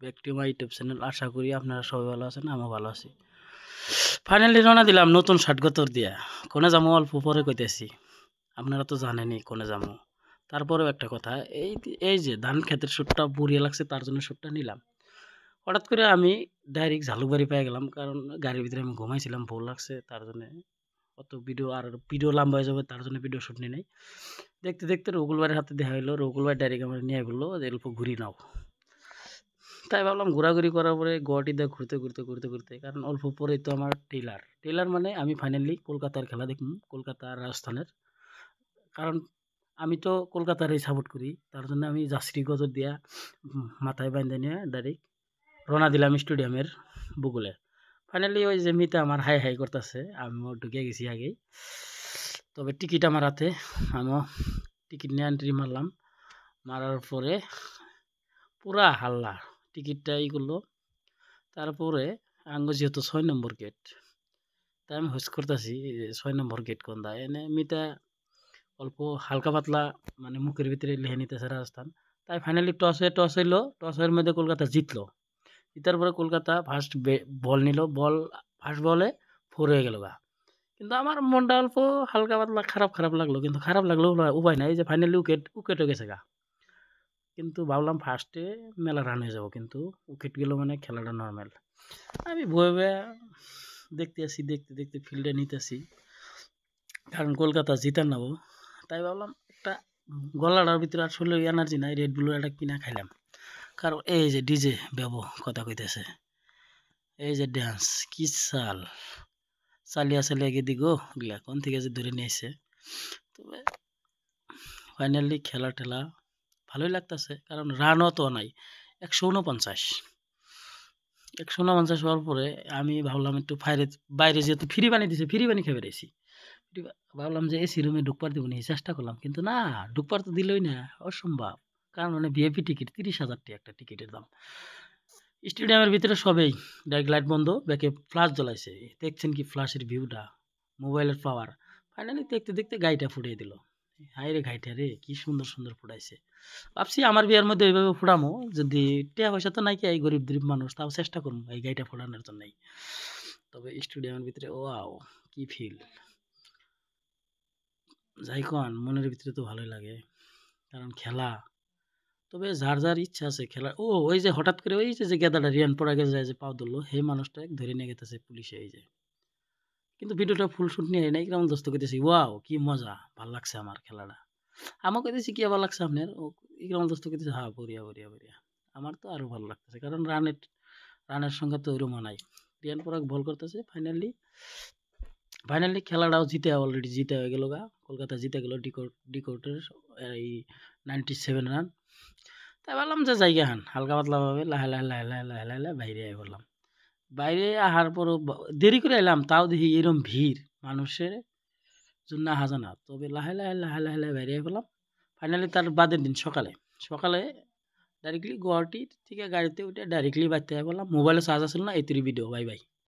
Back to my YouTube channel. আশা করি আপনারা সবাই ভালো আছেন, আমিও ভালো আছি। ফাইনালি রওনা দিলাম নতুন ষাটগতর দিয়া। কোনে যাবো অল্প পরে কইতেছি, আপনারা তো জানেনই কোনে যাবো। তারপরেও একটা কথা, এই যে ধান ক্ষেতের শ্যুটটা বুড়িয়ে লাগছে, তার জন্য শ্যুটটা নিলাম। হঠাৎ করে আমি ডাইরেক্ট ঝালুকবাড়ি পেয়ে গেলাম, কারণ গাড়ির ভিতরে আমি ঘুমাইছিলাম, ভুল লাগছে, তার জন্য অত ভিডিও লম্বা হয়ে যাবে, তার জন্য ভিডিও শ্যুট নিই নাই। দেখতে দেখতে রকুল ভাইয়ের হাতে দেখা হইলো, রকুল ভাই ডাইরেক্ট আমার নিয়ে বললো যে অল্প ঘুরি নাও। তাই ভাবলাম ঘোরাঘুরি করার পরে গুয়াহাটিতে ঘুরতে কারণ অল্প পরেই তো আমার টেলার মানে আমি ফাইনালি কলকাতার খেলা দেখুন, কলকাতা আর রাজস্থানের। কারণ আমি তো কলকাতারই সাপোর্ট করি, তার জন্য আমি জার্সি গজর দিয়া মাথায় বাঁধে নিয়ে ডাইরেক্ট রওনা দিলাম স্টেডিয়ামের বুকুলে। ফাইনালি ওই যে মিতা আমার হাই হাই করতেছে, আমিও ঢুকে গেছি আগেই। তবে টিকিট আমার হাতে, আমিও টিকিট নিয়ে এন্ট্রি মারলাম। মারার পরে পুরা হাল্লা, টিকিটটা ই করলো। তারপরে আঙ্গ যেহেতু ৬ নম্বর গেট, তাই আমি হোস করতেছি ৬ নম্বর গেট কোনটা এনে মিতা অল্প হালকা পাতলা মানে মুখের ভিতরে লিখে নিতেছে রাজস্থান। তাই ফাইনালি টস হইলো, টসের মধ্যে কলকাতা জিতলো। জিতার পরে কলকাতা ফার্স্ট বল নিল, ফার্স্ট বলে 4 হয়ে গেল গা। কিন্তু আমার মনটা অল্প হালকা পাতলা খারাপ লাগলো, কিন্তু খারাপ লাগলো উপায় নাই যে ফাইনালি উইকেট হয়ে গেছে গা। কিন্তু ভাবলাম ফার্স্টে মেলা রান হয়ে যাবো, কিন্তু উইকেট গেল মানে খেলাটা নর্মাল। আমি ভয়ে দেখতে ফিল্ডে নিতেছি, কারণ কলকাতা জিতার নেবো। তাই ভাবলাম একটা গলাটার ভিতরে আসলে এনার্জি নাই, রেড বুলের একটা কিনা খাইলাম। কারণ এই যে ডিজে বেবো কথা কইতেছে, এই যে ড্যান্স কি চালিয়া গিয়ে দিগো গিলা কোন থেকে যে ধরে নিয়েছে। তবে ফাইনালি খেলা টেলা ভালোই লাগতেছে, কারণ রানও তো নাই 149 হওয়ার পরে আমি ভাবলাম একটু বাইরে যেহেতু ফ্রি পানি দিছে, ফ্রি পানি খেয়ে বেড়েছি। ভাবলাম যে এসি রুমে ঢুকবার দিব নি, চেষ্টা করলাম, কিন্তু না, ঢুকবার তো দিলই না, অসম্ভব। কারণ মানে ভিআইপি টিকিট 30,000 টাকা একটা টিকিটের দাম। স্টেডিয়ামের ভিতরে সবেই ডাইরেক্ট লাইট বন্ধ, ব্যাকে ফ্লাশ জ্বলাইছে। দেখছেন কি ফ্লাশের ভিউটা, মোবাইলের পাওয়ার। ফাইনালি দেখতে গাড়িটা ফুটিয়ে দিল। হাই রে গাড়িটা রে, কি সুন্দর ফুটাইছে। ভাবছি আমার বিয়ার মধ্যে এইভাবে ফুটামো, যদি টাকা পয়সা তো নাই, কি এই গরিব মানুষ, তাও চেষ্টা করবো এই গাড়িটা ফোটানোর জন্যই। তবে স্টেডিয়ামের ভিতরে ওয়াও কি ফিল, যাই কোন মনের ভিতরে তো ভালোই লাগে, কারণ খেলা। তবে যার ইচ্ছা আছে খেলা, ওই যে হঠাৎ করে ওই যে গেদাটা রিয়ান পড়া গেছে যায় যে পাও ধরলো, সেই মানুষটা ধরে নিয়ে গেতেছে পুলিশে। এই যে কিন্তু ভিডিওটা ফুল শুট নিয়ে নাই, কেমন দোস্ত কইতেছি ওয়াও কি মজা, ভাল লাগছে আমার খেলাটা। আমাকে কইতেছি কি ভালো লাগছে আপনার, ও কেমন দোস্ত কইতেছে হ্যাঁ বরিয়া। আমার তো আরো ভালো লাগতেছে, কারণ রানের সঙ্গে তো ওইরকম নাই। রিয়ান পরাগ বল করতেছে। ফাইনালি খেলাটাও অলরেডি জিতে হয়ে গেল গা, কলকাতা জিতে গেল ডিকোটের এই 97 রান। তাই ভাবলাম যে জায়গা হালকা পাতলা ভাবে লাহে বাইরে আই বললাম। বাইরে আহার পরও দেরি করে এলাম, তাও দেখি এরকম ভিড় মানুষের জন্য হাজানা। তবে লাহে বাইরে আই বললাম। ফাইনালি তার বাদের দিন সকালে ডাইরেক্টলি গুয়াহাটি থেকে গাড়িতে উঠে ডাইরেক্টলি বাইতে আই বললাম। মোবাইলে চার্জ আসল না, এই ভিডিও বাই।